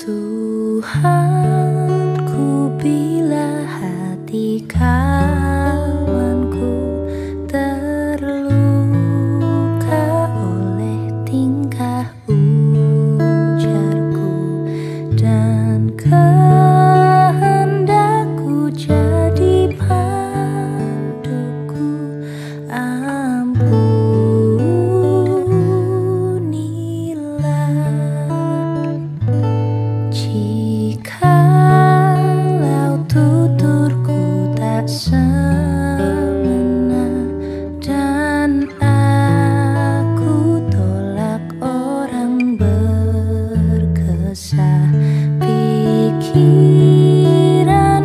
Tuhanku, bila hati kawanku terluka oleh tingkah ujarku dan kehendakku jadi panduku, jikalau tuturku tak semena dan aku tolak orang berkesah, pikiran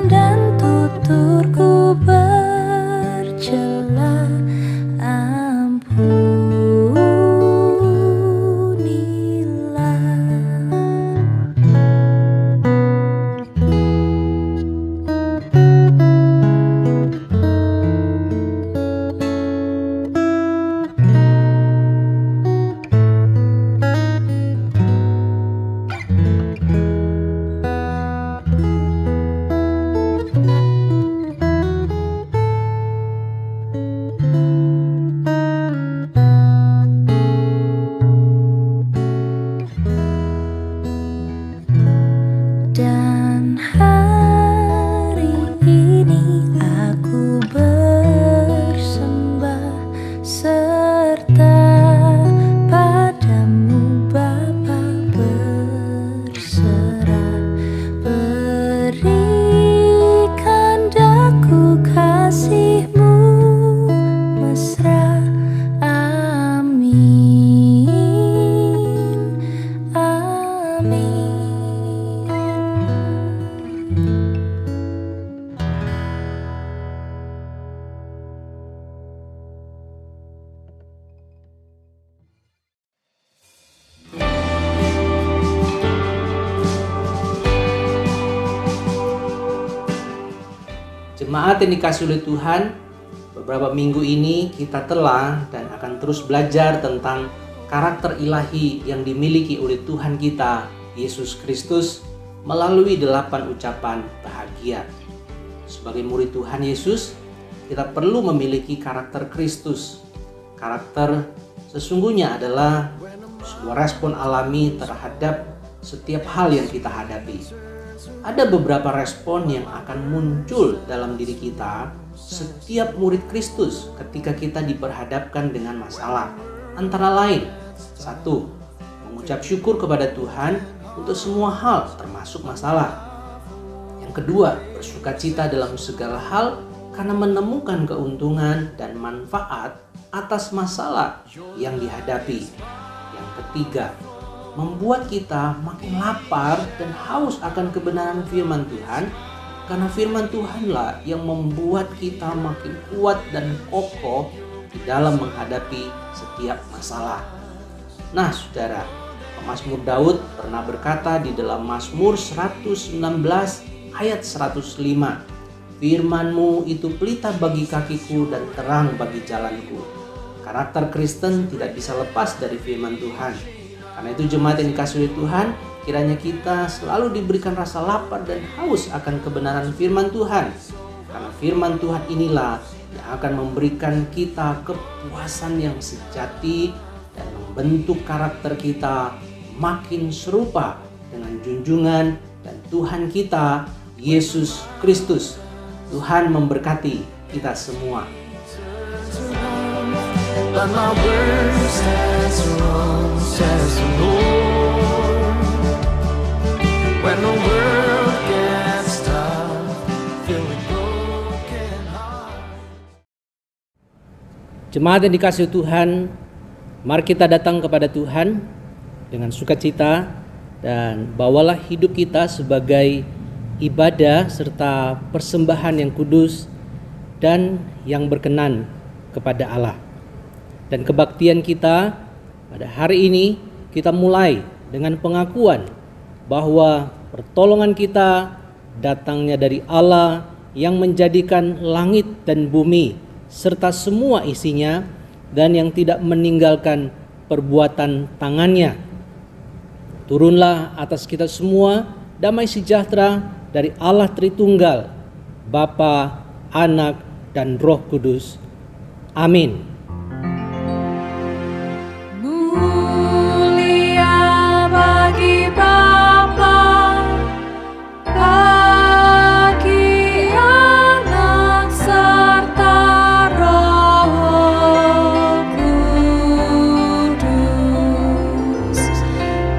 dan tuturku bercela, dan hari ini aku bersembah serta padamu Bapa, berserah, berikan daku kasih-Mu mesra. Amin, amin. Jemaat yang dikasihi oleh Tuhan, beberapa minggu ini kita telah dan akan terus belajar tentang karakter ilahi yang dimiliki oleh Tuhan kita, Yesus Kristus, melalui 8 ucapan bahagia. Sebagai murid Tuhan Yesus, kita perlu memiliki karakter Kristus. Karakter sesungguhnya adalah sebuah respon alami terhadap setiap hal yang kita hadapi. Ada beberapa respon yang akan muncul dalam diri kita setiap murid Kristus ketika kita diperhadapkan dengan masalah. Antara lain, 1. Mengucap syukur kepada Tuhan untuk semua hal termasuk masalah. Yang kedua, bersukacita dalam segala hal karena menemukan keuntungan dan manfaat atas masalah yang dihadapi. Yang ketiga, membuat kita makin lapar dan haus akan kebenaran firman Tuhan, karena firman Tuhanlah yang membuat kita makin kuat dan kokoh di dalam menghadapi setiap masalah. Nah saudara, pemazmur Daud pernah berkata di dalam Mazmur 119 ayat 105, "Firman-Mu itu pelita bagi kakiku dan terang bagi jalanku." Karakter Kristen tidak bisa lepas dari firman Tuhan. Karena itu jemaat yang dikasihi Tuhan, kiranya kita selalu diberikan rasa lapar dan haus akan kebenaran firman Tuhan. Karena firman Tuhan inilah yang akan memberikan kita kepuasan yang sejati dan membentuk karakter kita makin serupa dengan junjungan dan Tuhan kita, Yesus Kristus. Tuhan memberkati kita semua. But my words as wrong says the Lord. When the world gets tough, feeling broken heart. Jemaat yang dikasihi Tuhan, mari kita datang kepada Tuhan dengan sukacita dan bawalah hidup kita sebagai ibadah serta persembahan yang kudus dan yang berkenan kepada Allah. Dan kebaktian kita pada hari ini kita mulai dengan pengakuan bahwa pertolongan kita datangnya dari Allah yang menjadikan langit dan bumi serta semua isinya dan yang tidak meninggalkan perbuatan tangannya. Turunlah atas kita semua damai sejahtera dari Allah Tritunggal, Bapa, Anak, dan Roh Kudus. Amin. Mulia bagi Bapa, bagi Anak serta Roh Kudus,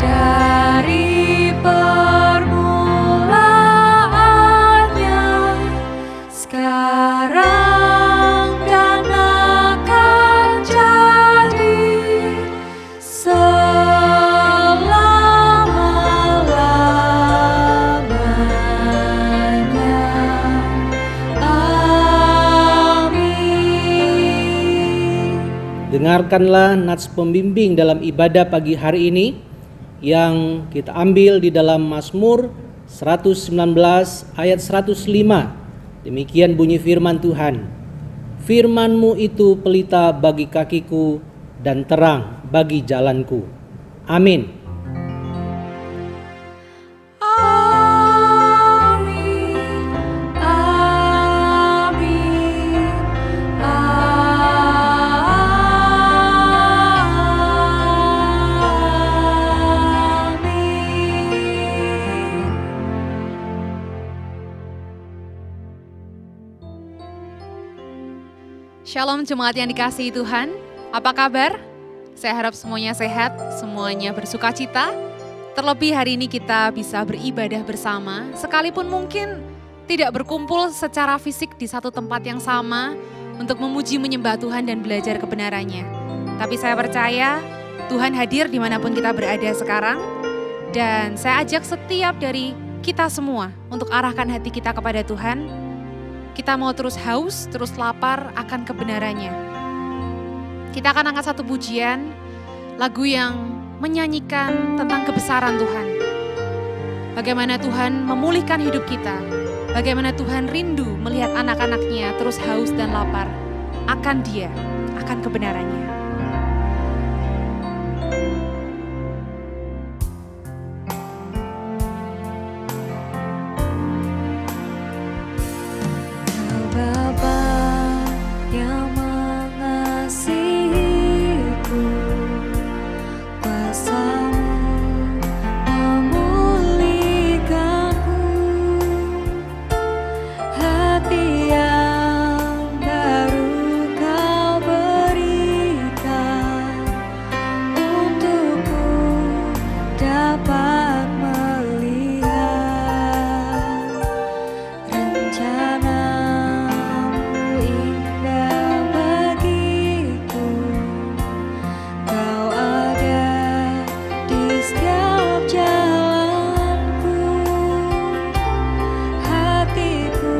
dari permulaannya, sekarang dan akan jadi selama-lamanya. Amin. Dengarkanlah nats pembimbing dalam ibadah pagi hari ini yang kita ambil di dalam Mazmur 119 ayat 105. Demikian bunyi firman Tuhan. Firman-Mu itu pelita bagi kakiku dan terang bagi jalanku. Amin. Amin, amin, amin. Shalom jemaat yang dikasihi Tuhan, apa kabar? Saya harap semuanya sehat, semuanya bersuka cita. Terlebih hari ini kita bisa beribadah bersama, sekalipun mungkin tidak berkumpul secara fisik di satu tempat yang sama untuk memuji menyembah Tuhan dan belajar kebenarannya. Tapi saya percaya Tuhan hadir dimanapun kita berada sekarang. Dan saya ajak setiap dari kita semua untuk arahkan hati kita kepada Tuhan. Kita mau terus haus, terus lapar akan kebenarannya. Kita akan angkat satu pujian, lagu yang menyanyikan tentang kebesaran Tuhan. Bagaimana Tuhan memulihkan hidup kita, bagaimana Tuhan rindu melihat anak-anaknya terus haus dan lapar akan Dia, akan kebenarannya. Bapa yang mengasihiku, kuasa-Mu memulihkanku, hati yang baru Kau berikan untukku dapat melihat rencana indah bagiku. Kau ada di setiap jalanku, hatiku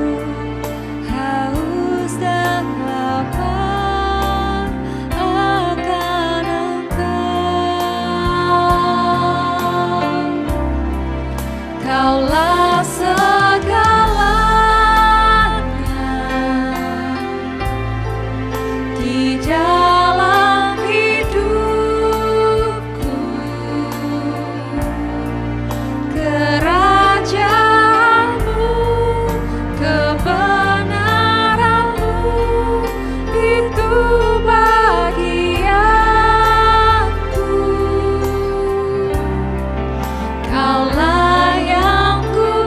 haus dan lapar akan Engkau. Kaulah segalanya di dalam hidupku, kerajaan-Mu, kebenaran-Mu itu bagianku. Kaulah yang ku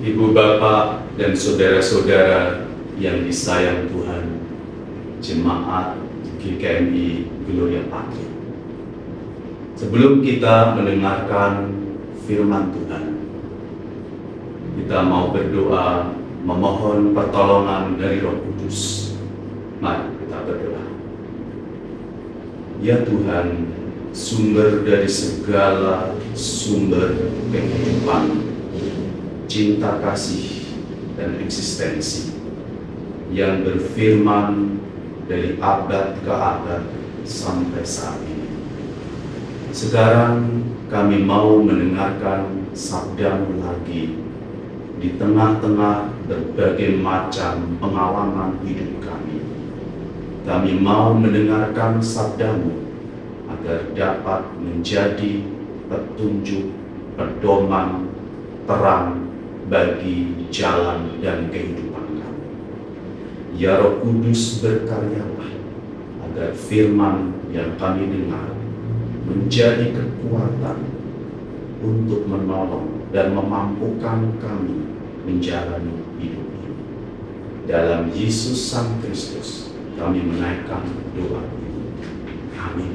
Ibu bapak dan saudara-saudara yang disayang Tuhan, jemaat GKMI Gloria Patri. Sebelum kita mendengarkan firman Tuhan, kita mau berdoa memohon pertolongan dari Roh Kudus. Mari kita berdoa. Ya Tuhan, sumber dari segala sumber kehidupan, cinta kasih dan eksistensi, yang berfirman dari abad ke abad sampai saat ini. Sekarang kami mau mendengarkan sabda-Mu lagi di tengah-tengah berbagai macam pengalaman hidup kami. Kami mau mendengarkan sabda-Mu agar dapat menjadi petunjuk, pedoman, terang bagi jalan dan kehidupan kami. Ya Roh Kudus, berkaryalah agar firman yang kami dengar menjadi kekuatan untuk menolong dan memampukan kami menjalani hidup ini. Dalam Yesus Sang Kristus kami menaikkan doa ini. Amin.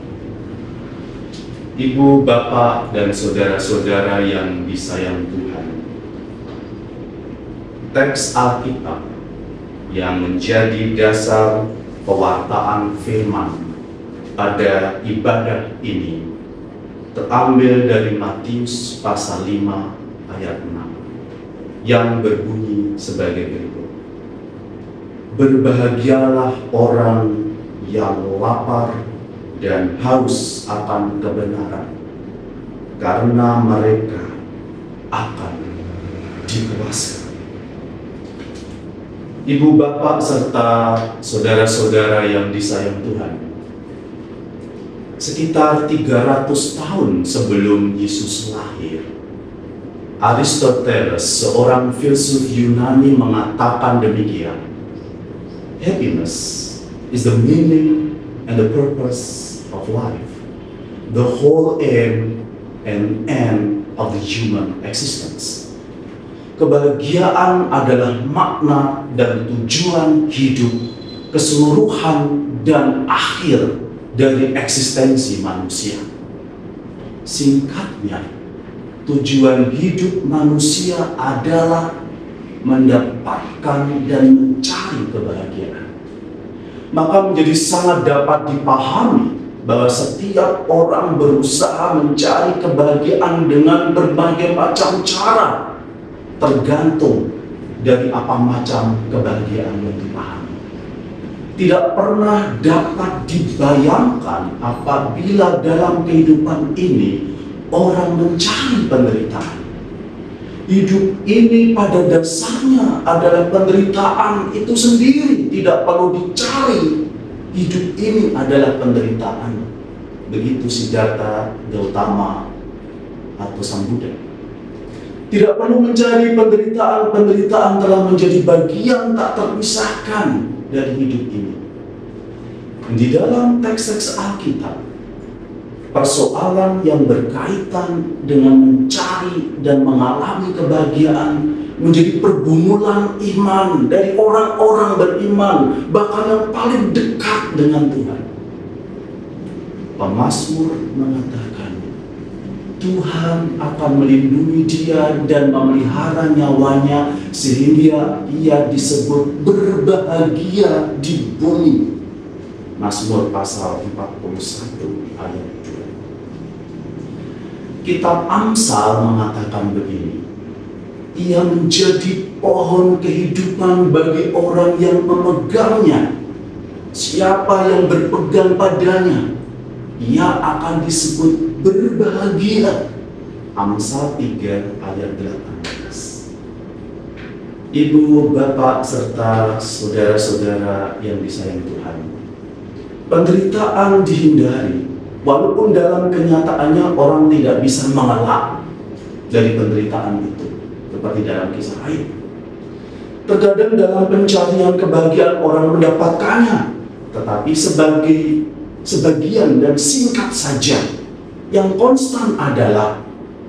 Ibu, bapak, dan saudara-saudara yang disayang Tuhan, teks Alkitab yang menjadi dasar pewartaan firman pada ibadah ini terambil dari Matius pasal 5 ayat 6 yang berbunyi sebagai berikut. Berbahagialah orang yang lapar dan haus akan kebenaran, karena mereka akan dikuasai. Ibu, bapak, serta saudara-saudara yang disayang Tuhan, sekitar 300 tahun sebelum Yesus lahir, Aristoteles, seorang filsuf Yunani, mengatakan demikian: happiness is the meaning and the purpose of life, the whole aim and end of the human existence. Kebahagiaan adalah makna dan tujuan hidup, keseluruhan dan akhir dari eksistensi manusia. Singkatnya, tujuan hidup manusia adalah mendapatkan dan mencari kebahagiaan. Maka menjadi sangat dapat dipahami bahwa setiap orang berusaha mencari kebahagiaan dengan berbagai macam cara, tergantung dari apa macam kebahagiaan yang dipahami. Tidak pernah dapat dibayangkan apabila dalam kehidupan ini orang mencari penderitaan. Hidup ini pada dasarnya adalah penderitaan itu sendiri, tidak perlu dicari. Hidup ini adalah penderitaan. Begitu Siddhartha Gautama atau Sang Buddha. Tidak perlu mencari penderitaan, penderitaan telah menjadi bagian tak terpisahkan dari hidup ini. Di dalam teks-teks Alkitab, persoalan yang berkaitan dengan mencari dan mengalami kebahagiaan menjadi pergumulan iman dari orang-orang beriman, bahkan yang paling dekat dengan Tuhan. Pemazmur mengatakan, Tuhan akan melindungi dia dan memelihara nyawanya sehingga ia disebut berbahagia di bumi. Mazmur pasal 41 ayat 2. Kitab Amsal mengatakan begini: ia menjadi pohon kehidupan bagi orang yang memegangnya. Siapa yang berpegang padanya, ia akan disebut berbahagia. Amsal 3 ayat 18. Ibu, bapak, serta saudara-saudara yang disayang Tuhan, penderitaan dihindari, walaupun dalam kenyataannya orang tidak bisa mengelak dari penderitaan itu, seperti dalam kisah Ayub. Terkadang dalam pencarian kebahagiaan orang mendapatkannya, tetapi sebagian dan singkat saja. Yang konstan adalah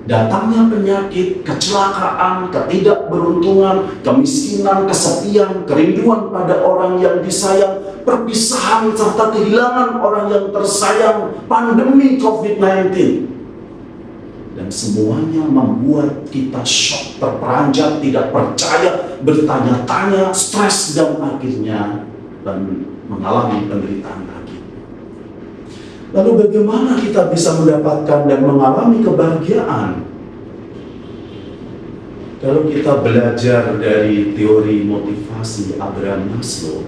Datangnya penyakit, kecelakaan, ketidakberuntungan, kemiskinan, kesepian, kerinduan pada orang yang disayang, perpisahan serta kehilangan orang yang tersayang, pandemi COVID-19. Dan semuanya membuat kita shock, terperanjat, tidak percaya, bertanya-tanya, stres, dan akhirnya mengalami penderitaan lagi. Lalu bagaimana kita bisa mendapatkan dan mengalami kebahagiaan? Kalau kita belajar dari teori motivasi Abraham Maslow,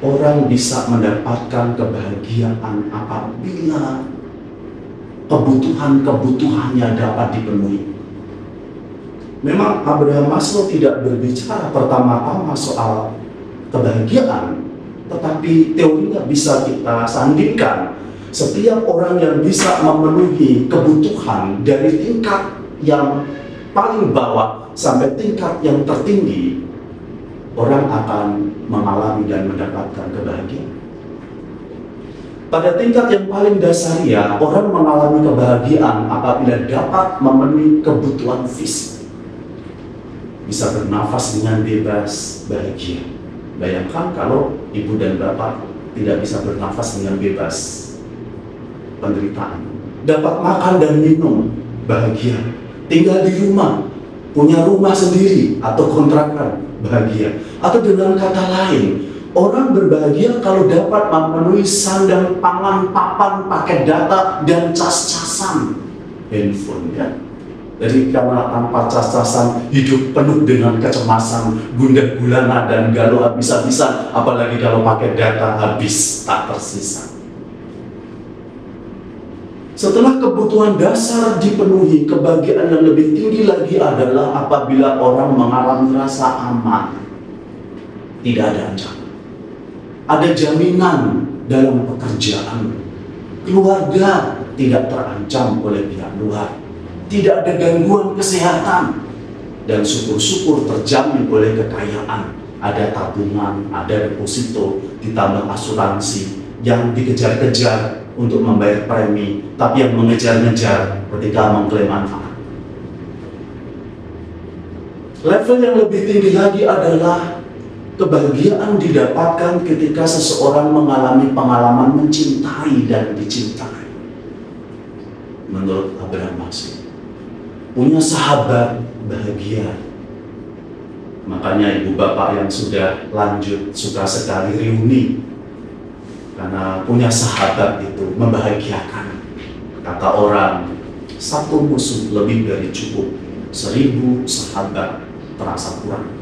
orang bisa mendapatkan kebahagiaan apabila kebutuhan-kebutuhannya dapat dipenuhi. Memang Abraham Maslow tidak berbicara pertama-tama soal kebahagiaan, tetapi teorinya bisa kita sandingkan. Setiap orang yang bisa memenuhi kebutuhan dari tingkat yang paling bawah sampai tingkat yang tertinggi, orang akan mengalami dan mendapatkan kebahagiaan. Pada tingkat yang paling dasariah, orang mengalami kebahagiaan apabila dapat memenuhi kebutuhan fisik. Bisa bernafas dengan bebas, bahagia. Bayangkan kalau ibu dan bapak tidak bisa bernafas dengan bebas, penderitaan. Dapat makan dan minum, bahagia. Tinggal di rumah, punya rumah sendiri atau kontrakan, bahagia. Atau dengan kata lain, orang berbahagia kalau dapat memenuhi sandang, pangan, papan, paket data, dan cas-casan handphone, ya. Jadi karena tanpa cas-casan, hidup penuh dengan kecemasan, gundah gulana dan galau habis-habisan, apalagi kalau pakai data habis tak tersisa. Setelah kebutuhan dasar dipenuhi, kebahagiaan yang lebih tinggi lagi adalah apabila orang mengalami rasa aman. Tidak ada ancaman. Ada jaminan dalam pekerjaan. Keluarga tidak terancam oleh pihak luar. Tidak ada gangguan kesehatan, dan syukur-syukur terjamin oleh kekayaan. Ada tabungan, ada deposito, ditambah asuransi yang dikejar-kejar untuk membayar premi, tapi yang mengejar-ngejar ketika mengklaim manfaat. Level yang lebih tinggi lagi adalah kebahagiaan didapatkan ketika seseorang mengalami pengalaman mencintai dan dicintai. Menurut Abraham Maslow, punya sahabat bahagia. Makanya ibu bapak yang sudah lanjut suka sekali reuni, karena punya sahabat itu membahagiakan. Kata orang, satu musuh lebih dari cukup, 1000 sahabat terasa kurang.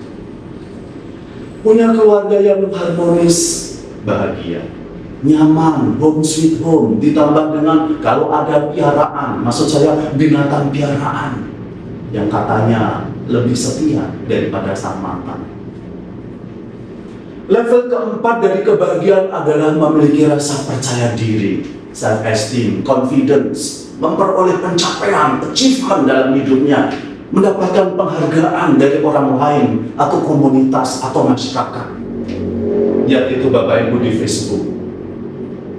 Punya keluarga yang harmonis, bahagia. Nyaman, home sweet home, ditambah dengan kalau ada piaraan, maksud saya binatang piaraan yang katanya lebih setia daripada sang mantan. Level keempat dari kebahagiaan adalah memiliki rasa percaya diri, self-esteem, confidence, memperoleh pencapaian, achievement dalam hidupnya, mendapatkan penghargaan dari orang lain atau komunitas atau masyarakat. Yaitu Bapak Ibu di Facebook.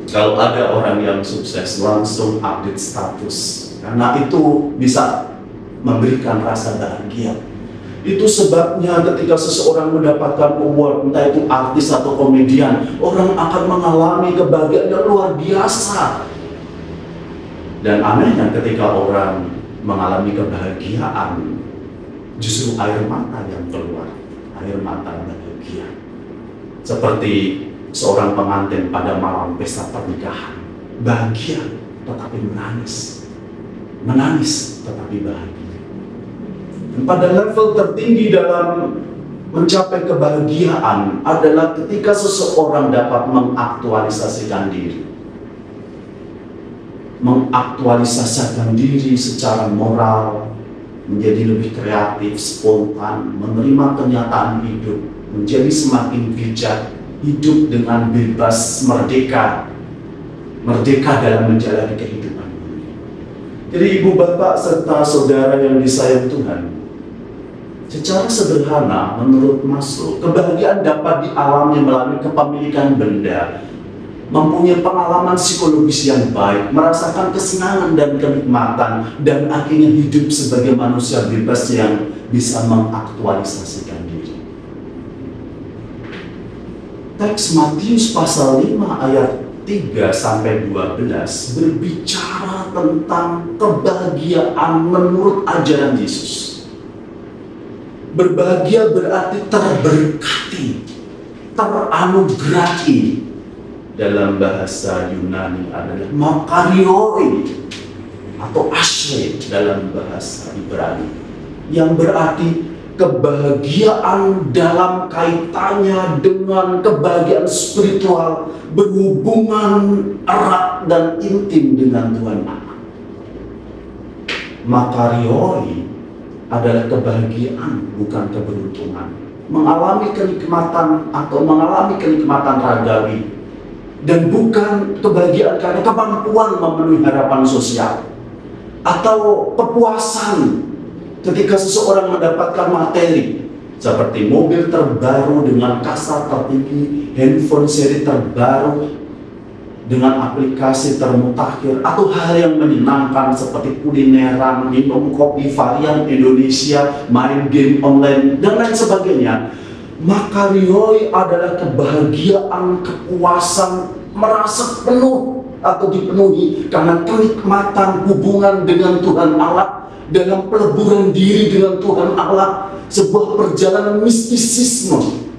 Kalau ada orang yang sukses, langsung update status. Karena itu bisa memberikan rasa bahagia. Itu sebabnya ketika seseorang mendapatkan award, entah itu artis atau komedian, orang akan mengalami kebahagiaan yang luar biasa. Dan anehnya ketika orang mengalami kebahagiaan, justru air mata yang keluar. Air mata bahagia. Seperti seorang pengantin pada malam pesta pernikahan, bahagia tetapi menangis, menangis tetapi bahagia. Dan pada level tertinggi dalam mencapai kebahagiaan adalah ketika seseorang dapat mengaktualisasikan diri, mengaktualisasikan diri secara moral, menjadi lebih kreatif, spontan, menerima kenyataan hidup, menjadi semakin bijak, hidup dengan bebas, merdeka dalam menjalani kehidupan. Jadi ibu bapak serta saudara yang disayang Tuhan, secara sederhana menurut Maslow, kebahagiaan dapat dialami melalui kepemilikan benda, mempunyai pengalaman psikologis yang baik, merasakan kesenangan dan kenikmatan, dan akhirnya hidup sebagai manusia bebas yang bisa mengaktualisasikan diri. Teks Matius pasal 5 ayat 3-12 berbicara tentang kebahagiaan menurut ajaran Yesus. Berbahagia berarti terberkati, teranugerahi. Dalam bahasa Yunani adalah makarioi atau ashe dalam bahasa Ibrani, yang berarti kebahagiaan dalam kaitannya dengan kebahagiaan spiritual, berhubungan erat dan intim dengan Tuhan Allah. Makarioi adalah kebahagiaan, bukan keberuntungan. Mengalami kenikmatan atau mengalami kenikmatan ragawi, dan bukan kebahagiaan karena kemampuan memenuhi harapan sosial atau kepuasan ketika seseorang mendapatkan materi seperti mobil terbaru dengan kasar tertinggi, handphone seri terbaru dengan aplikasi termutakhir, atau hal yang menyenangkan seperti kulineran, minum kopi varian Indonesia, main game online, dan lain sebagainya. Makarioi adalah kebahagiaan, kepuasan, merasa penuh atau dipenuhi karena kenikmatan hubungan dengan Tuhan Allah, dalam peleburan diri dengan Tuhan Allah, sebuah perjalanan mistisisme.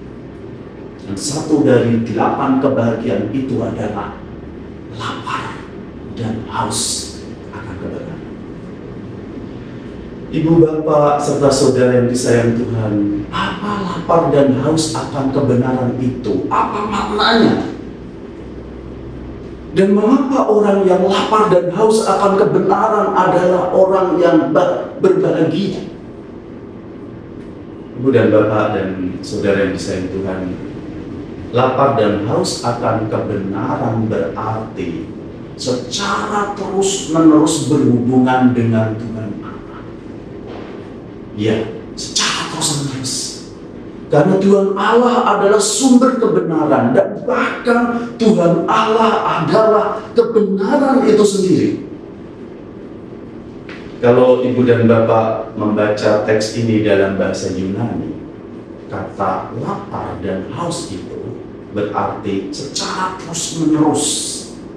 Dan satu dari 8 kebahagiaan itu adalah lapar dan haus akan kebenaran. Ibu bapak serta saudara yang disayang Tuhan, apa lapar dan haus akan kebenaran itu? Apa maknanya? Dan mengapa orang yang lapar dan haus akan kebenaran adalah orang yang berbahagia? Ibu dan bapak dan saudara yang disayang Tuhan, lapar dan haus akan kebenaran berarti secara terus-menerus berhubungan dengan Tuhan Allah. Ya, secara terus-menerus. Karena Tuhan Allah adalah sumber kebenaran, dan bahkan Tuhan Allah adalah kebenaran itu sendiri. Kalau ibu dan bapak membaca teks ini dalam bahasa Yunani, kata lapar dan haus itu berarti secara terus-menerus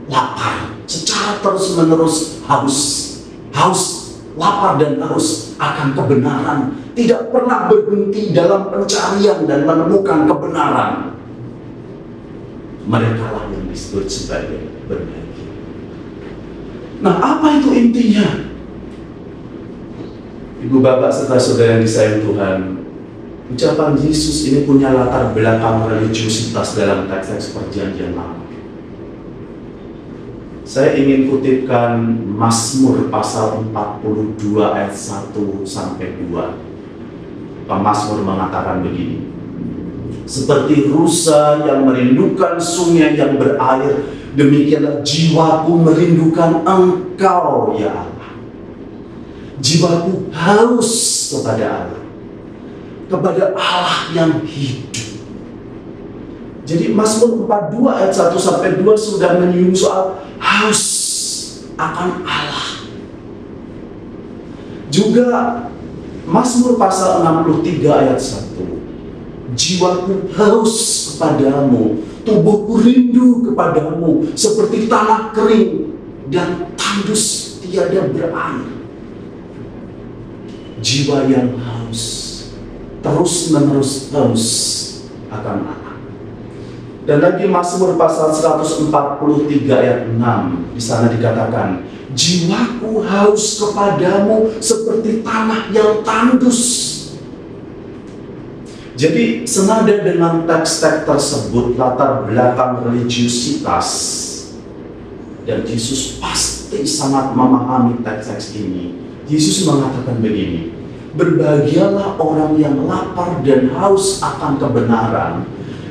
lapar, secara terus-menerus haus. Haus, lapar dan haus akan kebenaran, tidak pernah berhenti dalam pencarian dan menemukan kebenaran. Mereka lah yang disebut sebagai berbahagia. Nah, apa itu intinya? Ibu bapak serta saudara yang disayang Tuhan, ucapan Yesus ini punya latar belakang religiusitas dalam teks-teks Perjanjian Lama. Saya ingin kutipkan Mazmur pasal 42 ayat 1-2. Pemazmur mengatakan begini: seperti rusa yang merindukan sungai yang berair, demikianlah jiwaku merindukan Engkau, ya Allah. Jiwaku haus kepada Allah yang hidup. Jadi Mazmur 42 ayat 1-2 sudah menyinggung soal haus akan Allah. Juga Mazmur pasal 63 ayat 1, jiwaku haus kepadamu, tubuhku rindu kepadamu, seperti tanah kering dan tandus tiada berair. Jiwa yang haus, terus-menerus haus akan Allah. Dan lagi Mazmur pasal 143 ayat 6, di sana dikatakan, jiwaku haus kepadamu seperti tanah yang tandus. Jadi senada dengan teks-teks tersebut, latar belakang religiusitas, dan Yesus pasti sangat memahami teks-teks ini. Yesus mengatakan begini, berbahagialah orang yang lapar dan haus akan kebenaran.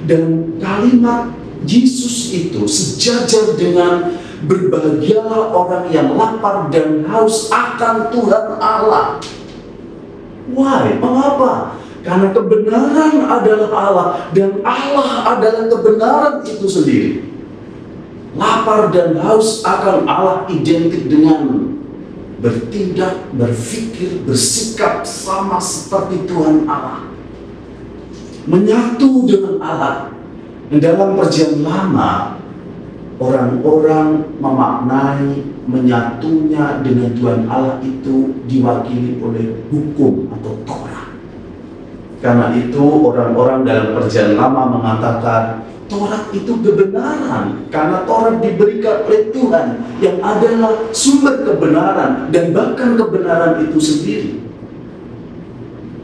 Dan kalimat Yesus itu sejajar dengan berbahagialah orang yang lapar dan haus akan Tuhan Allah. Why? Mengapa? Karena kebenaran adalah Allah, dan Allah adalah kebenaran itu sendiri. Lapar dan haus akan Allah identik dengan bertindak, berpikir, bersikap sama seperti Tuhan Allah. Menyatu dengan Allah. Dalam perjanjian lama, orang-orang memaknai menyatunya dengan Tuhan Allah itu diwakili oleh hukum atau Torah. Karena itu orang-orang dalam perjanjian lama mengatakan Taurat itu kebenaran, karena Taurat diberikan oleh Tuhan yang adalah sumber kebenaran dan bahkan kebenaran itu sendiri.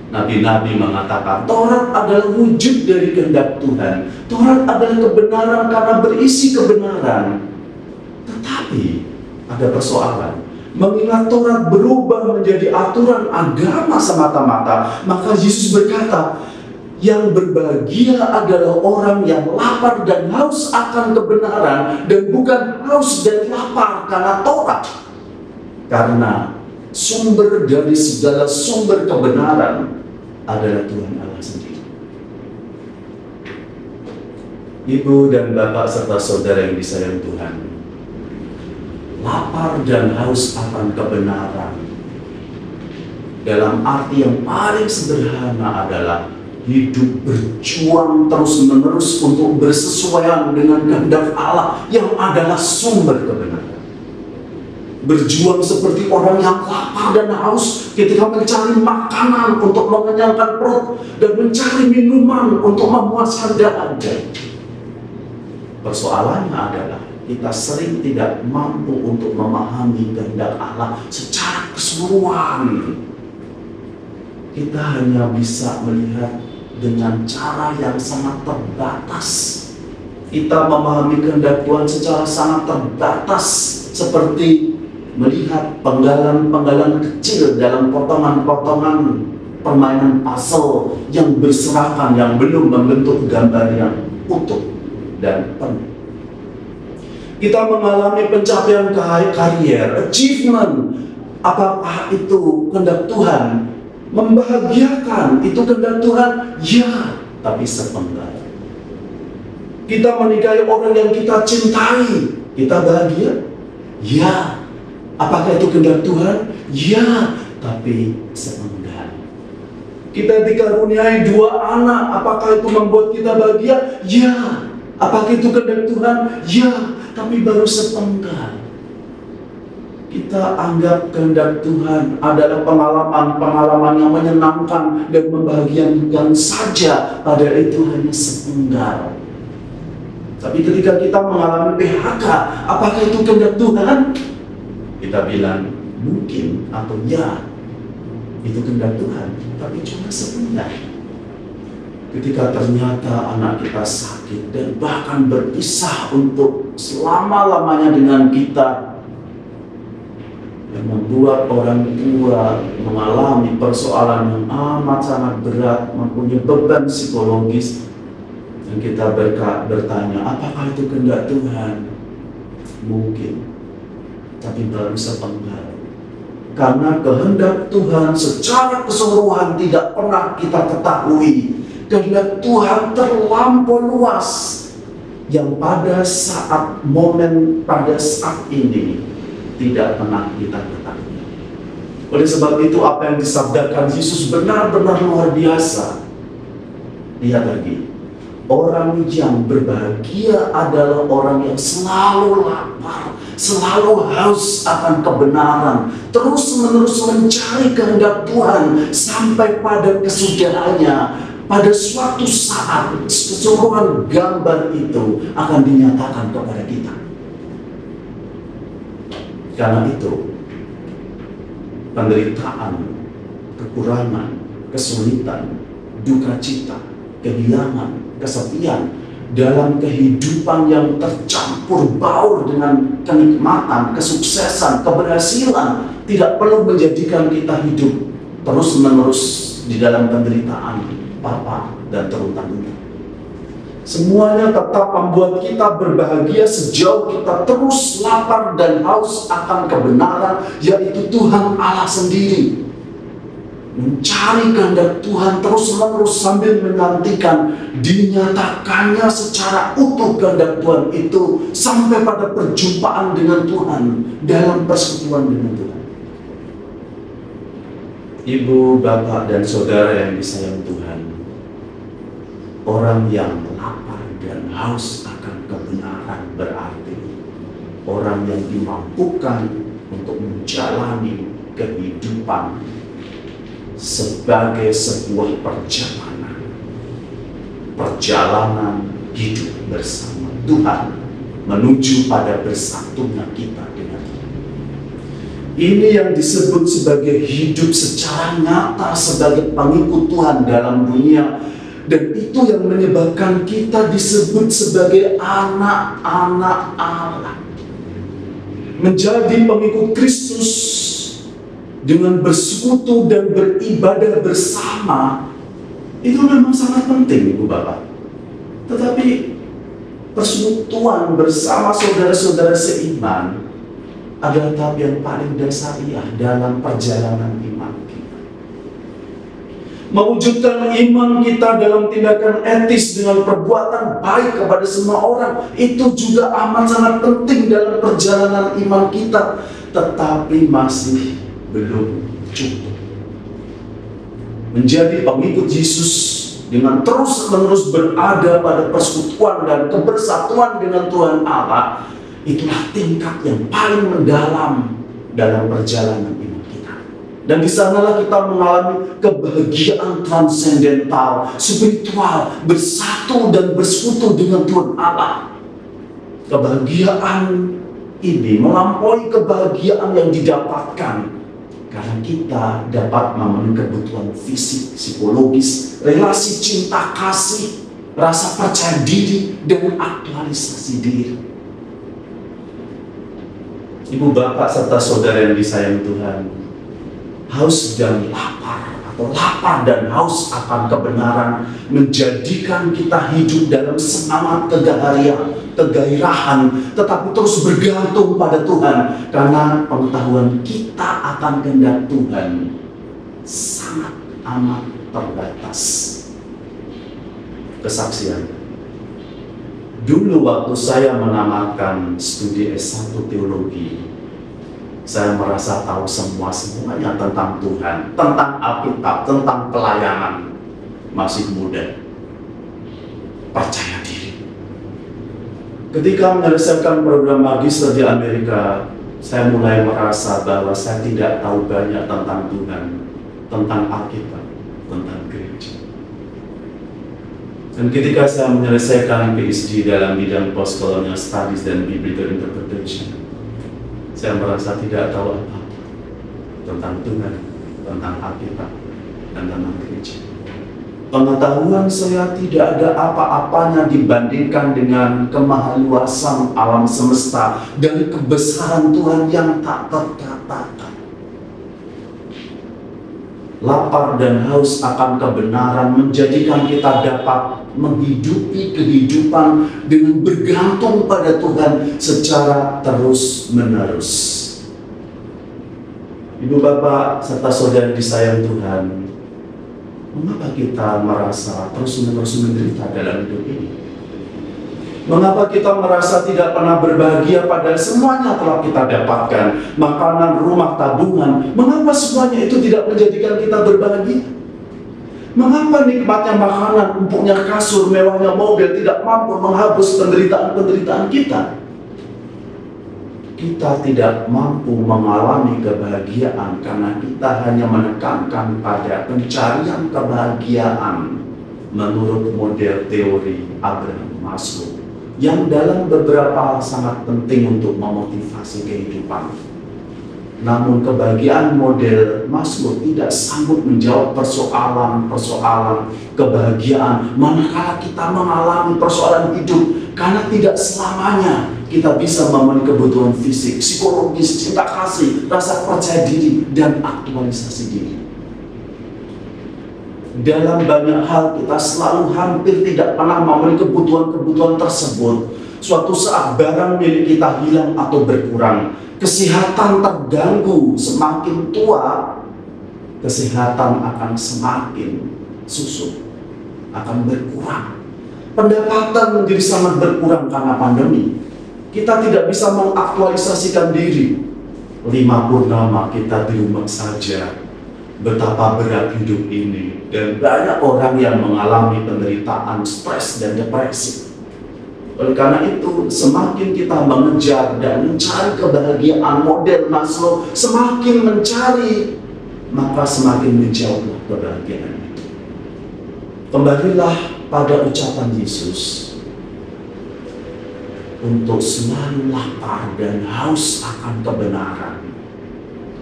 Nabi-nabi mengatakan Taurat adalah wujud dari kehendak Tuhan. Taurat adalah kebenaran karena berisi kebenaran. Tetapi ada persoalan. Mengingat Taurat berubah menjadi aturan agama semata-mata, maka Yesus berkata, yang berbahagia adalah orang yang lapar dan haus akan kebenaran dan bukan haus dan lapar karena Taurat. Karena sumber dari segala sumber kebenaran adalah Tuhan Allah sendiri. Ibu dan bapak serta saudara yang disayang Tuhan, lapar dan haus akan kebenaran dalam arti yang paling sederhana adalah hidup berjuang terus-menerus untuk bersesuaian dengan kehendak Allah yang adalah sumber kebenaran. Berjuang seperti orang yang lapar dan haus ketika mencari makanan untuk mengenyangkan perut dan mencari minuman untuk memuaskan dahaga. Persoalannya adalah kita sering tidak mampu untuk memahami kehendak Allah secara keseluruhan. Kita hanya bisa melihat dengan cara yang sangat terbatas. Kita memahami kehendak Tuhan secara sangat terbatas, seperti melihat penggalan-penggalan kecil dalam potongan-potongan permainan puzzle yang berserakan, yang belum membentuk gambar yang utuh dan penuh. Kita mengalami pencapaian karier, achievement. Apakah itu kehendak Tuhan? Membahagiakan, itu kehendak Tuhan? Ya, tapi sepenggal. Kita menikahi orang yang kita cintai, kita bahagia? Ya. Apakah itu kehendak Tuhan? Ya, tapi sepenggal. Kita dikaruniai 2 anak, apakah itu membuat kita bahagia? Ya. Apakah itu kehendak Tuhan? Ya, tapi baru sepenggal. Kita anggap kehendak Tuhan adalah pengalaman-pengalaman yang menyenangkan dan membahagiakan saja, padahal itu hanya sepenggal. Tapi ketika kita mengalami PHK, apakah itu kehendak Tuhan? Kita bilang mungkin atau ya, itu kehendak Tuhan, tapi cuma sepenggal. Ketika ternyata anak kita sakit dan bahkan berpisah untuk selama-lamanya dengan kita, yang membuat orang tua mengalami persoalan yang amat sangat berat, mempunyai beban psikologis, dan kita bertanya, apakah itu kehendak Tuhan? Mungkin, tapi baru sepenggal. Karena kehendak Tuhan secara keseluruhan tidak pernah kita ketahui. Kehendak Tuhan terlampau luas, yang pada saat ini tidak pernah kita ketahui. Oleh sebab itu, apa yang disabdakan Yesus benar-benar luar biasa. Lihat lagi, orang yang berbahagia adalah orang yang selalu lapar, selalu haus akan kebenaran, terus-menerus mencari kehendak Tuhan sampai pada kesudahannya. Pada suatu saat, keseluruhan gambar itu akan dinyatakan kepada kita. Karena itu, penderitaan, kekurangan, kesulitan, duka cita, kehilangan, kesepian dalam kehidupan yang tercampur baur dengan kenikmatan, kesuksesan, keberhasilan tidak perlu menjadikan kita hidup terus-menerus di dalam penderitaan, papa dan terutama. Semuanya tetap membuat kita berbahagia sejauh kita terus lapar dan haus akan kebenaran, yaitu Tuhan Allah sendiri. mencari kehendak Tuhan terus-menerus sambil menantikan dinyatakannya secara utuh kehendak Tuhan itu sampai pada perjumpaan dengan Tuhan dalam persekutuan dengan Tuhan. Ibu, bapak, dan saudara yang disayang Tuhan, orang yang lapar dan haus akan kebenaran berarti orang yang dimampukan untuk menjalani kehidupan sebagai sebuah perjalanan hidup bersama Tuhan menuju pada bersatunya kita dengan Tuhan. Ini yang disebut sebagai hidup secara nyata sebagai pengikut Tuhan dalam dunia, dan itu yang menyebabkan kita disebut sebagai anak-anak Allah. Menjadi pengikut Kristus dengan bersekutu dan beribadah bersama itu memang sangat penting, Ibu Bapak. Tetapi persekutuan bersama saudara-saudara seiman adalah tahap yang paling dasariah dalam perjalanan iman kita. Mewujudkan iman kita dalam tindakan etis dengan perbuatan baik kepada semua orang, itu juga amat sangat penting dalam perjalanan iman kita, tetapi masih belum cukup. Menjadi pengikut Yesus dengan terus-menerus berada pada persekutuan dan kebersatuan dengan Tuhan Allah, itulah tingkat yang paling mendalam dalam perjalanan iman kita. Dan di sanalah kita mengalami kebahagiaan transendental, spiritual, bersatu dan bersekutu dengan Tuhan Allah. Kebahagiaan ini melampaui kebahagiaan yang didapatkan karena kita dapat memenuhi kebutuhan fisik, psikologis, relasi cinta kasih, rasa percaya diri, dan aktualisasi diri. Ibu, bapak, serta saudara yang disayang Tuhan, haus dan lapar atau lapar dan haus akan kebenaran menjadikan kita hidup dalam semangat kegairahan, tetapi terus bergantung pada Tuhan, karena pengetahuan kita akan kehendak Tuhan sangat amat terbatas. Kesaksian. Dulu waktu saya menamatkan studi S1 teologi, saya merasa tahu semuanya tentang Tuhan, tentang Alkitab, tentang pelayanan. Masih muda, percaya diri. Ketika menyelesaikan program magister di Amerika, saya mulai merasa bahwa saya tidak tahu banyak tentang Tuhan, tentang Alkitab, tentang gereja. Dan ketika saya menyelesaikan PhD dalam bidang Postcolonial Studies dan Biblical Interpretation, saya merasa tidak tahu apa-apa tentang Tuhan, tentang Alkitab, dan tentang gereja. Pengetahuan saya tidak ada apa-apanya dibandingkan dengan kemahaluasan alam semesta dan kebesaran Tuhan yang tak terkatakan. Lapar dan haus akan kebenaran menjadikan kita dapat menghidupi kehidupan dengan bergantung pada Tuhan secara terus-menerus. Ibu, bapak, serta saudara disayang Tuhan, mengapa kita merasa terus-menerus menderita dalam hidup ini? Mengapa kita merasa tidak pernah berbahagia padahal semuanya telah kita dapatkan? Makanan, rumah, tabungan, mengapa semuanya itu tidak menjadikan kita berbahagia? Mengapa nikmatnya makanan, empuknya kasur, mewahnya mobil tidak mampu menghapus penderitaan-penderitaan kita? Kita tidak mampu mengalami kebahagiaan karena kita hanya menekankan pada pencarian kebahagiaan menurut model teori Abraham Maslow, yang dalam beberapa hal sangat penting untuk memotivasi kehidupan. Namun kebahagiaan model Maslow tidak sanggup menjawab persoalan-persoalan kebahagiaan manakala kita mengalami persoalan hidup, karena tidak selamanya kita bisa memenuhi kebutuhan fisik, psikologis, cinta kasih, rasa percaya diri, dan aktualisasi diri. Dalam banyak hal kita selalu hampir tidak pernah memenuhi kebutuhan-kebutuhan tersebut. Suatu saat barang milik kita hilang atau berkurang, kesehatan terganggu, semakin tua kesehatan akan semakin susut, akan berkurang. Pendapatan menjadi sangat berkurang karena pandemi. Kita tidak bisa mengaktualisasikan diri. 5 purnama kita di rumah saja. Betapa berat hidup ini. Dan banyak orang yang mengalami penderitaan, stres, dan depresi. Oleh karena itu, semakin kita mengejar dan mencari kebahagiaan model Maslow, semakin mencari, maka semakin menjauhlah kebahagiaan itu. Kembalilah pada ucapan Yesus untuk selalu lapar dan haus akan kebenaran,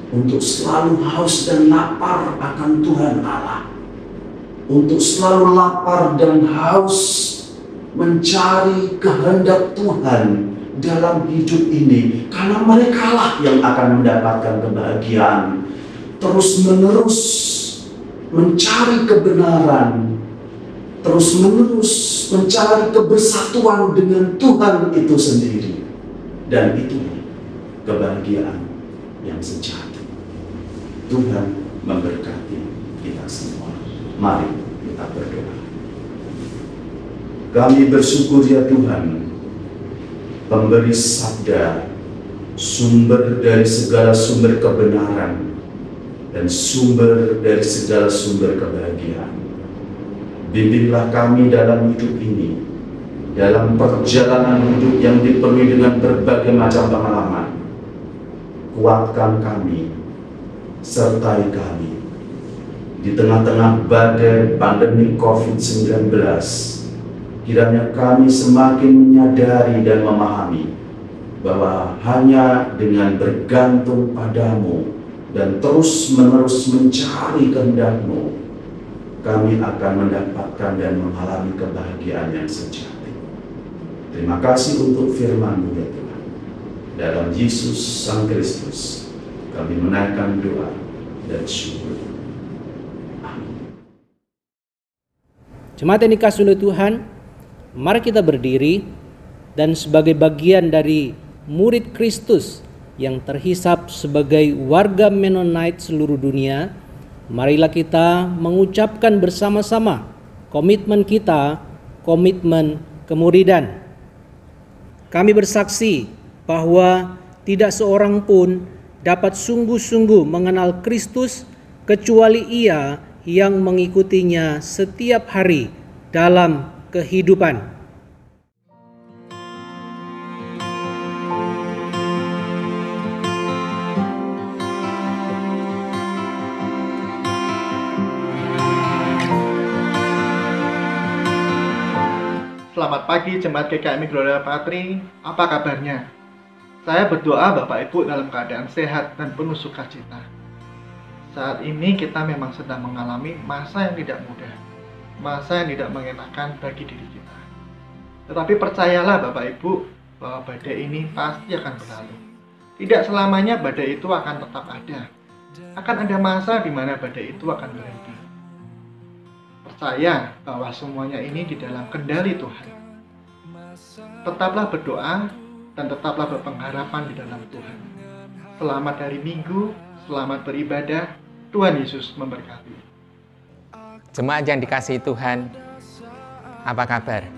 untuk selalu haus dan lapar akan Tuhan Allah, untuk selalu lapar dan haus mencari kehendak Tuhan dalam hidup ini, karena merekalah yang akan mendapatkan kebahagiaan. Terus menerus mencari kebenaran, terus menerus mencari kebersatuan dengan Tuhan itu sendiri, dan itu kebahagiaan yang sejati. Tuhan memberkati kita semua. Mari kita berdoa. Kami bersyukur ya Tuhan, pemberi sabda, sumber dari segala sumber kebenaran, dan sumber dari segala sumber kebahagiaan. Bimbinglah kami dalam hidup ini, dalam perjalanan hidup yang dipenuhi dengan berbagai macam pengalaman. Kuatkan kami, sertai kami di tengah-tengah badai pandemi COVID-19. Kiranya kami semakin menyadari dan memahami bahwa hanya dengan bergantung padamu dan terus-menerus mencari kehendak-Mu, kami akan mendapatkan dan mengalami kebahagiaan yang sejati. Terima kasih untuk firman-Mu ya Tuhan. Dalam Yesus Sang Kristus, kami menaikkan doa dan syukur. Amin. Jemaat yang dikasihi oleh Tuhan, mari kita berdiri dan sebagai bagian dari murid Kristus yang terhisap sebagai warga Mennonite seluruh dunia, marilah kita mengucapkan bersama-sama komitmen kita, komitmen kemuridan. Kami bersaksi bahwa tidak seorang pun dapat sungguh-sungguh mengenal Kristus kecuali ia yang mengikutinya setiap hari dalam kehidupan. Selamat pagi Jemaat GKMI Gloria Patri, apa kabarnya? Saya berdoa Bapak Ibu dalam keadaan sehat dan penuh sukacita. Saat ini kita memang sedang mengalami masa yang tidak mudah, masa yang tidak mengenakan bagi diri kita. Tetapi percayalah Bapak Ibu bahwa badai ini pasti akan berlalu. Tidak selamanya badai itu akan tetap ada. Akan ada masa di mana badai itu akan berhenti. Percaya bahwa semuanya ini di dalam kendali Tuhan. Tetaplah berdoa dan tetaplah berpengharapan di dalam Tuhan. Selamat hari Minggu, selamat beribadah. Tuhan Yesus memberkati. Jemaat yang dikasihi Tuhan, apa kabar?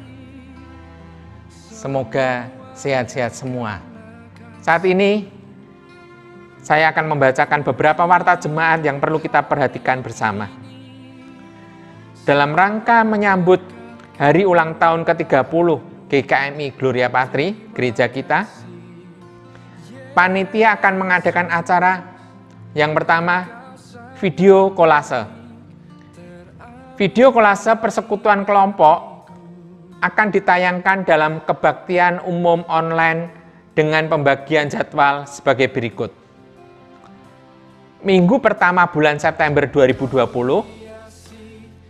Semoga sehat-sehat semua. Saat ini saya akan membacakan beberapa warta jemaat yang perlu kita perhatikan bersama. Dalam rangka menyambut hari ulang tahun ke-30 GKMI Gloria Patri, gereja kita, panitia akan mengadakan acara yang pertama, video kolase. Video kolase persekutuan kelompok akan ditayangkan dalam kebaktian umum online dengan pembagian jadwal sebagai berikut. Minggu pertama bulan September 2020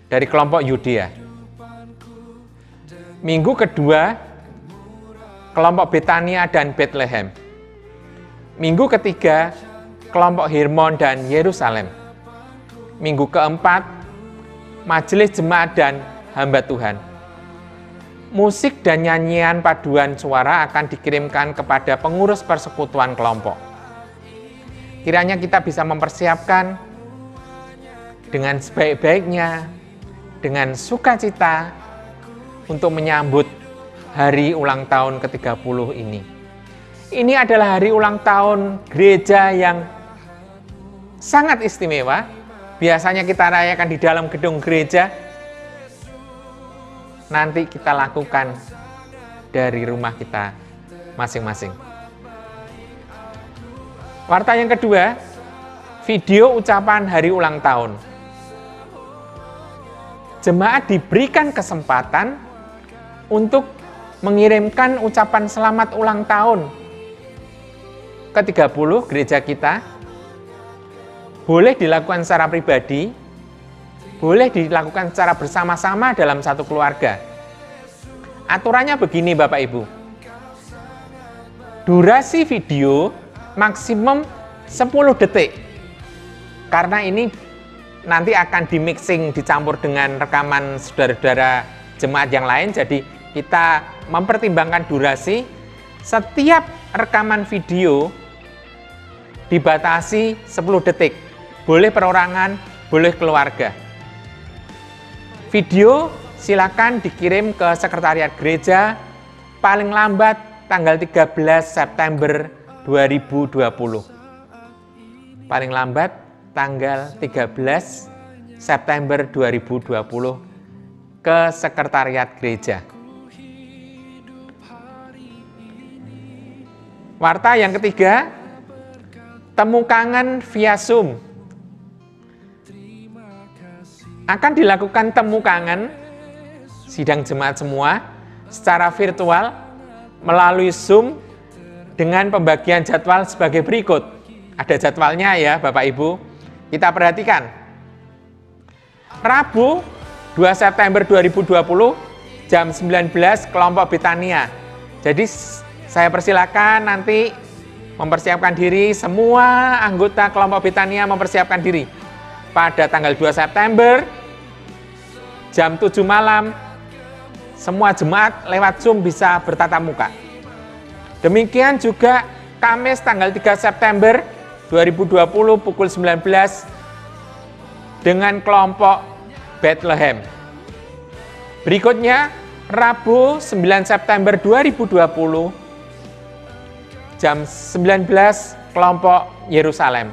dari kelompok Yudea. Minggu kedua, kelompok Betania dan Bethlehem. Minggu ketiga, kelompok Hermon dan Yerusalem. Minggu keempat, majelis jemaat dan hamba Tuhan. Musik dan nyanyian paduan suara akan dikirimkan kepada pengurus persekutuan kelompok. Kiranya kita bisa mempersiapkan dengan sebaik-baiknya, dengan sukacita untuk menyambut hari ulang tahun ke-30 ini. Ini adalah hari ulang tahun gereja yang sangat istimewa. Biasanya kita rayakan di dalam gedung gereja. Nanti kita lakukan dari rumah kita masing-masing. Warta yang kedua, video ucapan hari ulang tahun. Jemaat diberikan kesempatan untuk mengirimkan ucapan selamat ulang tahun ke-30 gereja kita. Boleh dilakukan secara pribadi, boleh dilakukan secara bersama-sama dalam satu keluarga. Aturannya begini Bapak Ibu. Durasi video maksimum 10 detik. Karena ini nanti akan di-mixing, dicampur dengan rekaman saudara-saudara jemaat yang lain. Jadi kita mempertimbangkan durasi. Setiap rekaman video dibatasi 10 detik. Boleh perorangan, boleh keluarga. Video silakan dikirim ke sekretariat gereja paling lambat tanggal 13 September 2020. Paling lambat tanggal 13 September 2020 ke sekretariat gereja. Warta yang ketiga, temu kangen via Zoom. Akan dilakukan temu kangen sidang jemaat semua secara virtual melalui Zoom dengan pembagian jadwal sebagai berikut. Ada jadwalnya ya Bapak Ibu. Kita perhatikan. Rabu 2 September 2020 jam 19 kelompok Betania. Jadi saya persilakan nanti mempersiapkan diri, semua anggota kelompok Betania mempersiapkan diri. Pada tanggal 2 September, jam 7 malam, semua jemaat lewat Zoom bisa bertatap muka. Demikian juga Kamis tanggal 3 September 2020 pukul 19 dengan kelompok Bethlehem. Berikutnya, Rabu 9 September 2020, jam 19 kelompok Yerusalem.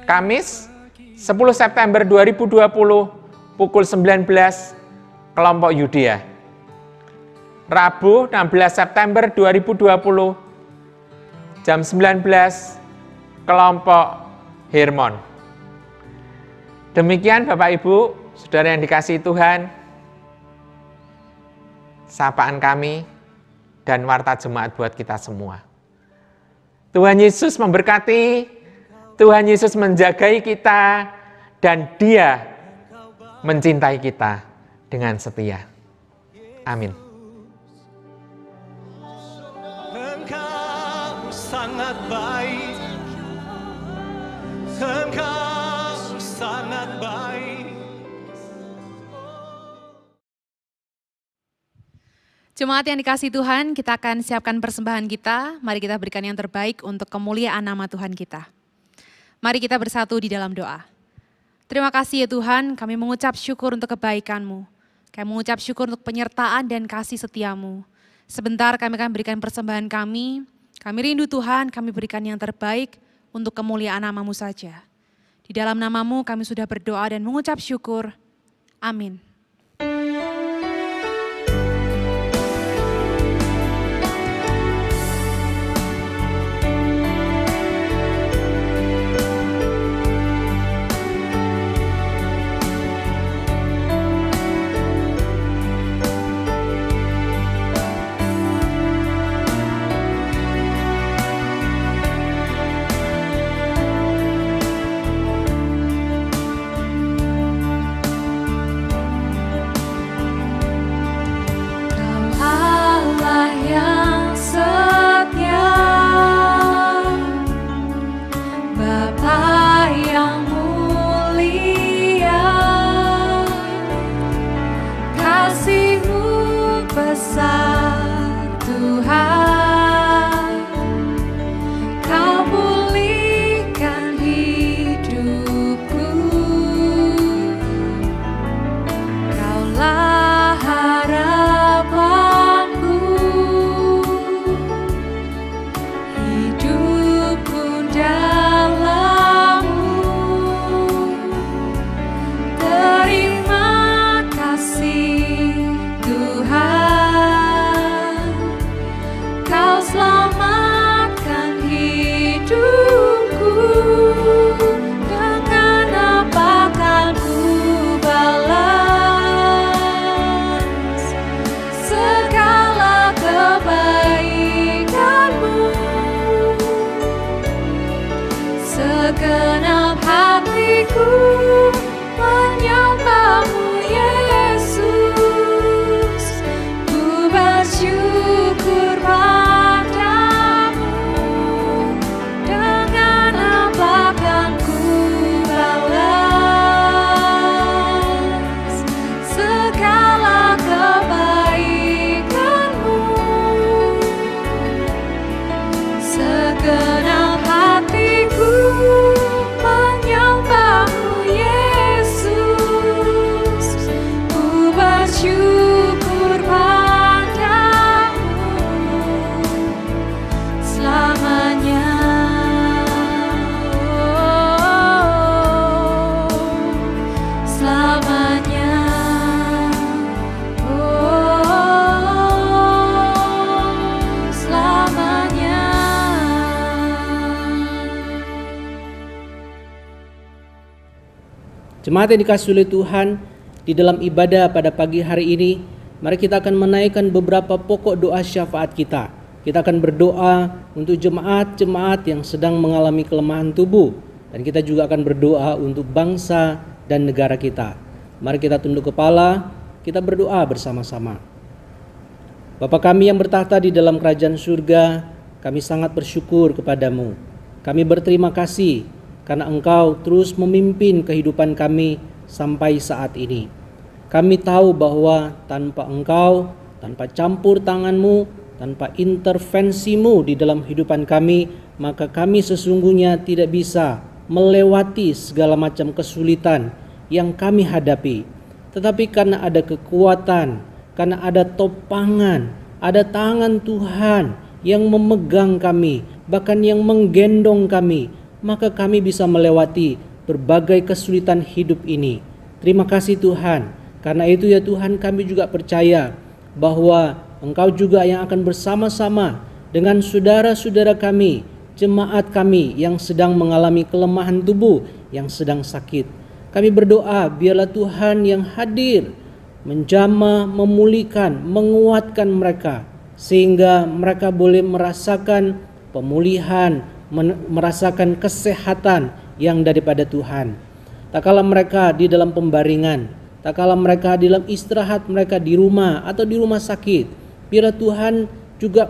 Kamis 10 September 2020 pukul 19 kelompok Yudea. Rabu 16 September 2020 jam 19 kelompok Hermon. Demikian Bapak Ibu, saudara yang dikasihi Tuhan, sapaan kami dan warta jemaat buat kita semua. Tuhan Yesus memberkati, Tuhan Yesus menjagai kita, dan Dia mencintai kita dengan setia. Amin. Engkau sangat baik, Engkau sangat baik. Jemaat yang dikasihi Tuhan, kita akan siapkan persembahan kita. Mari kita berikan yang terbaik untuk kemuliaan nama Tuhan kita. Mari kita bersatu di dalam doa. Terima kasih ya Tuhan, kami mengucap syukur untuk kebaikan-Mu. Kami mengucap syukur untuk penyertaan dan kasih setia-Mu. Sebentar kami akan berikan persembahan kami. Kami rindu Tuhan, kami berikan yang terbaik untuk kemuliaan nama-Mu saja. Di dalam nama-Mu kami sudah berdoa dan mengucap syukur. Amin. Jemaat yang dikasihi oleh Tuhan, di dalam ibadah pada pagi hari ini, mari kita akan menaikkan beberapa pokok doa syafaat kita. Kita akan berdoa untuk jemaat-jemaat yang sedang mengalami kelemahan tubuh, dan kita juga akan berdoa untuk bangsa dan negara kita. Mari kita tunduk kepala, kita berdoa bersama-sama. Bapa kami yang bertahta di dalam kerajaan surga, kami sangat bersyukur kepadamu. Kami berterima kasih karena Engkau terus memimpin kehidupan kami sampai saat ini. Kami tahu bahwa tanpa Engkau, tanpa campur tangan-Mu, tanpa intervensi-Mu di dalam kehidupan kami, maka kami sesungguhnya tidak bisa melewati segala macam kesulitan yang kami hadapi. Tetapi karena ada kekuatan, karena ada topangan, ada tangan Tuhan yang memegang kami, bahkan yang menggendong kami, maka kami bisa melewati berbagai kesulitan hidup ini. Terima kasih Tuhan. Karena itu ya Tuhan, kami juga percaya bahwa Engkau juga yang akan bersama-sama dengan saudara-saudara kami, jemaat kami yang sedang mengalami kelemahan tubuh, yang sedang sakit. Kami berdoa biarlah Tuhan yang hadir menjamah, memulihkan, menguatkan mereka, sehingga mereka boleh merasakan pemulihan, merasakan kesehatan yang daripada Tuhan. Tak kala mereka di dalam pembaringan, tak kala mereka di dalam istirahat mereka di rumah atau di rumah sakit, biarlah Tuhan juga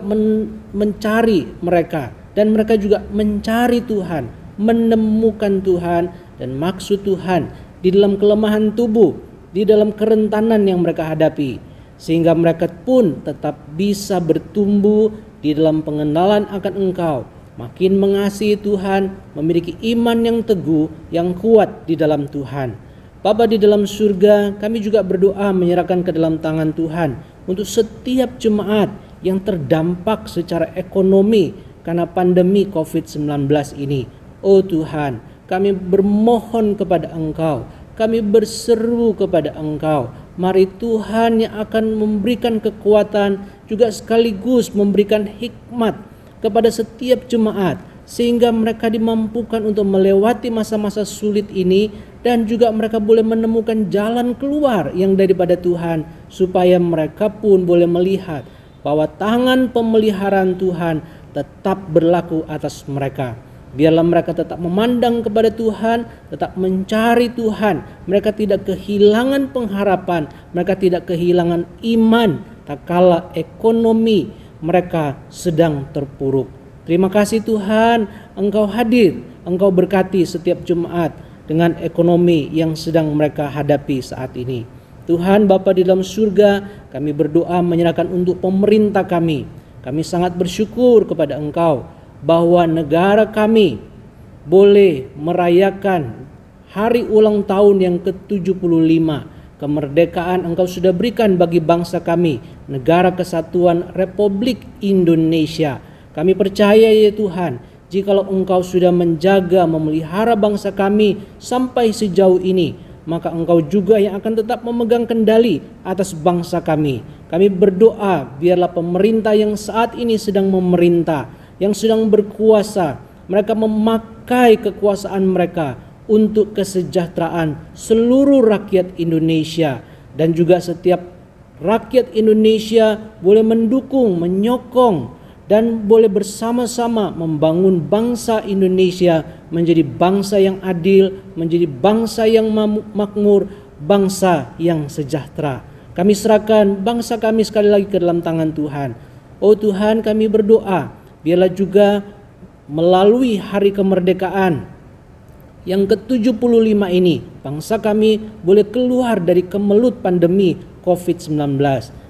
mencari mereka, dan mereka juga mencari Tuhan, menemukan Tuhan dan maksud Tuhan di dalam kelemahan tubuh, di dalam kerentanan yang mereka hadapi, sehingga mereka pun tetap bisa bertumbuh di dalam pengenalan akan Engkau, makin mengasihi Tuhan, memiliki iman yang teguh, yang kuat di dalam Tuhan. Bapa di dalam surga, kami juga berdoa menyerahkan ke dalam tangan Tuhan untuk setiap jemaat yang terdampak secara ekonomi karena pandemi COVID-19 ini. Oh Tuhan, kami bermohon kepada Engkau, kami berseru kepada Engkau. Mari Tuhan yang akan memberikan kekuatan, juga sekaligus memberikan hikmat kepada setiap jemaat, sehingga mereka dimampukan untuk melewati masa-masa sulit ini, dan juga mereka boleh menemukan jalan keluar yang daripada Tuhan, supaya mereka pun boleh melihat bahwa tangan pemeliharaan Tuhan tetap berlaku atas mereka. Biarlah mereka tetap memandang kepada Tuhan, tetap mencari Tuhan. Mereka tidak kehilangan pengharapan, mereka tidak kehilangan iman tak kala ekonomi mereka sedang terpuruk. Terima kasih Tuhan, Engkau hadir, Engkau berkati setiap jemaat dengan ekonomi yang sedang mereka hadapi saat ini. Tuhan Bapa di dalam surga, kami berdoa menyerahkan untuk pemerintah kami. Kami sangat bersyukur kepada Engkau bahwa negara kami boleh merayakan hari ulang tahun yang ke-75. Kemerdekaan Engkau sudah berikan bagi bangsa kami, Negara Kesatuan Republik Indonesia. Kami percaya ya Tuhan, jikalau Engkau sudah menjaga, memelihara bangsa kami sampai sejauh ini, maka Engkau juga yang akan tetap memegang kendali atas bangsa kami. Kami berdoa biarlah pemerintah yang saat ini sedang memerintah, yang sedang berkuasa, mereka memakai kekuasaan mereka untuk kesejahteraan seluruh rakyat Indonesia, dan juga setiap rakyat Indonesia boleh mendukung, menyokong, dan boleh bersama-sama membangun bangsa Indonesia menjadi bangsa yang adil, menjadi bangsa yang makmur, bangsa yang sejahtera. Kami serahkan bangsa kami sekali lagi ke dalam tangan Tuhan. Oh Tuhan, kami berdoa biarlah juga melalui hari kemerdekaan yang ke-75 ini, bangsa kami boleh keluar dari kemelut pandemi COVID-19.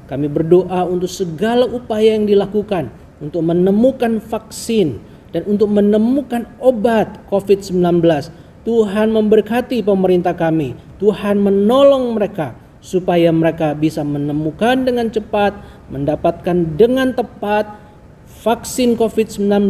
Kami berdoa untuk segala upaya yang dilakukan untuk menemukan vaksin dan untuk menemukan obat COVID-19. Tuhan memberkati pemerintah kami, Tuhan menolong mereka supaya mereka bisa menemukan dengan cepat, mendapatkan dengan tepat vaksin COVID-19,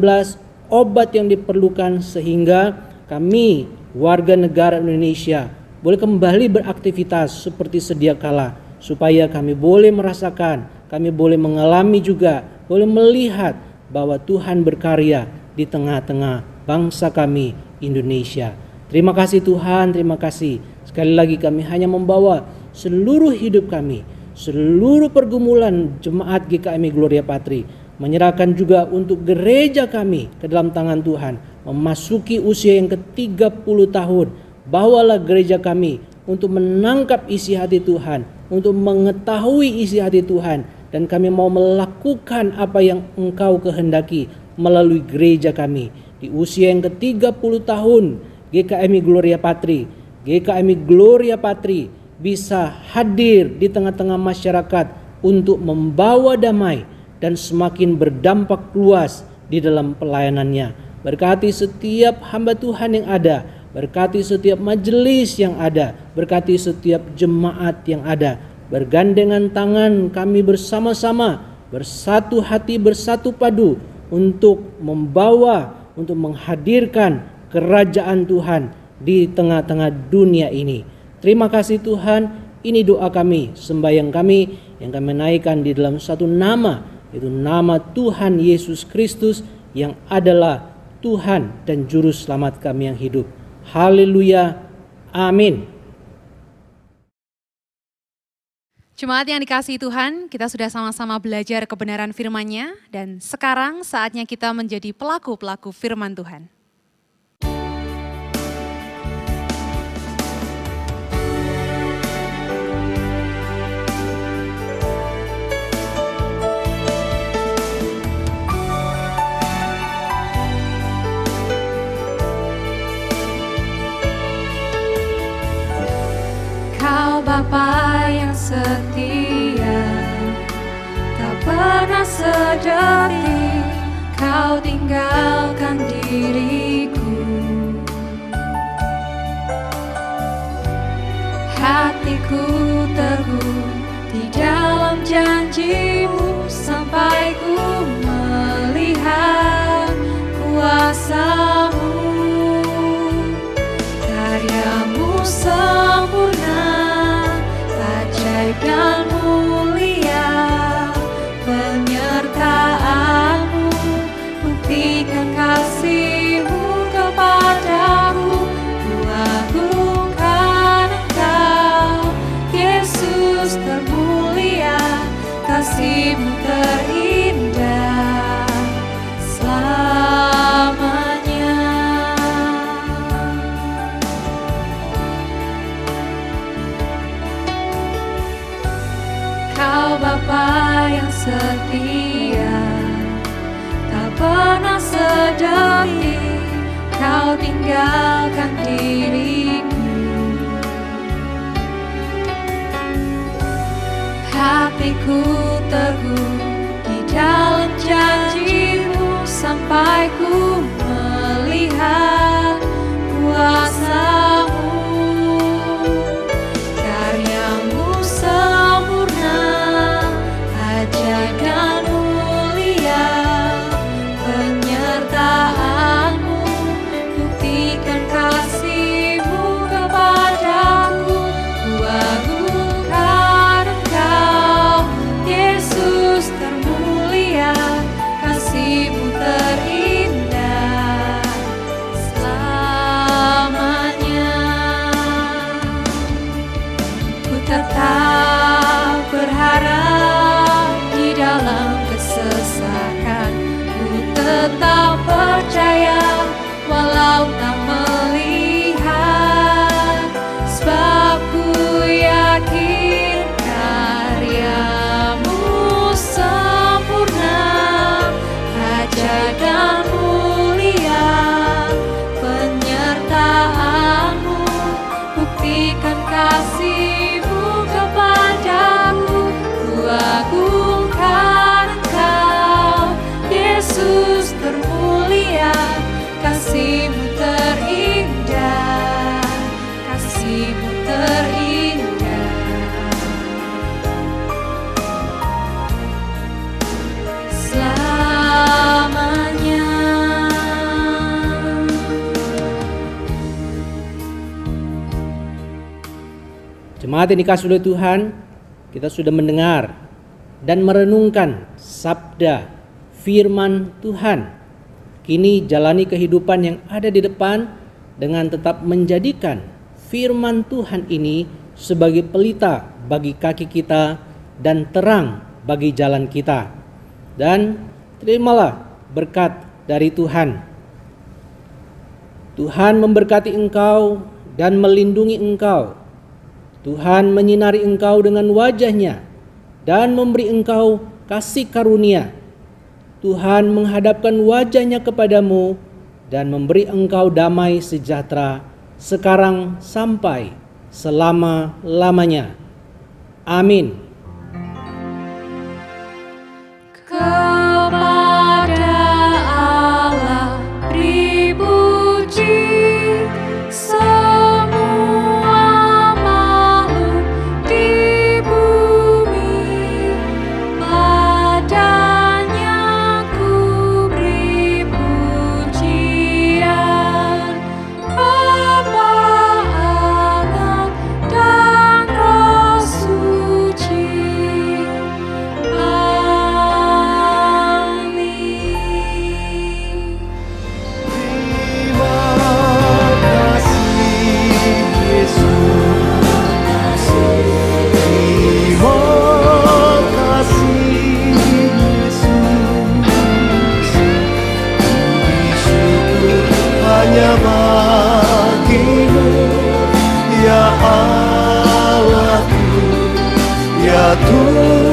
obat yang diperlukan, sehingga kami warga negara Indonesia boleh kembali beraktivitas seperti sedia kala, supaya kami boleh merasakan, kami boleh mengalami juga, boleh melihat bahwa Tuhan berkarya di tengah-tengah bangsa kami Indonesia. Terima kasih Tuhan, terima kasih. Sekali lagi kami hanya membawa seluruh hidup kami, seluruh pergumulan jemaat GKMI Gloria Patri, menyerahkan juga untuk gereja kami ke dalam tangan Tuhan. Memasuki usia yang ke-30 tahun, bawalah gereja kami untuk menangkap isi hati Tuhan, untuk mengetahui isi hati Tuhan, dan kami mau melakukan apa yang Engkau kehendaki melalui gereja kami. Di usia yang ke-30 tahun, GKMI Gloria Patri, GKMI Gloria Patri bisa hadir di tengah-tengah masyarakat untuk membawa damai dan semakin berdampak luas di dalam pelayanannya. Berkati setiap hamba Tuhan yang ada, berkati setiap majelis yang ada, berkati setiap jemaat yang ada. Bergandengan tangan kami bersama-sama, bersatu hati, bersatu padu untuk membawa, untuk menghadirkan kerajaan Tuhan di tengah-tengah dunia ini. Terima kasih Tuhan, ini doa kami, sembahyang kami yang kami naikkan di dalam satu nama, yaitu nama Tuhan Yesus Kristus yang adalah Tuhan dan Juru Selamat kami yang hidup. Haleluya, amin. Jemaat yang dikasihi Tuhan, kita sudah sama-sama belajar kebenaran firman-Nya, dan sekarang saatnya kita menjadi pelaku-pelaku firman Tuhan. Kau Bapa yang setia, tak pernah sedetik Kau tinggalkan diriku. Hatiku teguh di dalam janji-Mu sampai ku melihat kuasa-Mu. Karya-Mu sempurna, ajaib dan mulia, penyertaan-Mu, buktikan kasih-Mu kepadaku. Ku agungkan Engkau, Yesus termulia, kasih-Mu terindah selamanya. Kau Bapa yang setia, tak pernah sedetik Kau tinggalkan diriku. Hatiku teguh di dalam janji-Mu sampai ku melihat kuasa-Mu. Karya-Mu sempurna, ajaib dan mulia, penyertaan-Mu, buktikan kasih-Mu kepadaku. Ku agungkan Engkau, Yesus termulia, kasih-Mu terindah selamanya. Ku tetap berharap di dalam kesesakan, ku tetap percaya walau tak melihat, sebab ku yakin karya-Mu sempurna, ajaib dan mulia, penyertaan-Mu, buktikan kasih-Mu kepadaku. Ku agungkan Engkau, Yesus termulia, kasih-Mu terindah, kasih-Mu terindah selamanya. Jemaat yang dikasihi oleh Tuhan, kita sudah mendengar dan merenungkan sabda firman Tuhan. Kini jalani kehidupan yang ada di depan dengan tetap menjadikan firman Tuhan ini sebagai pelita bagi kaki kita dan terang bagi jalan kita. Dan terimalah berkat dari Tuhan. Tuhan memberkati engkau dan melindungi engkau. Tuhan menyinari engkau dengan wajah-Nya dan memberi engkau kasih karunia. Tuhan menghadapkan wajah-Nya kepadamu dan memberi engkau damai sejahtera sekarang sampai selama-lamanya. Amin. Kepada Allah beri puji semua makhluk di bumi, padanya ku beri pujian, Bapa, Anak, dan Roh Suci. Hanya bagimu, ya Allahku, ya Tuhan.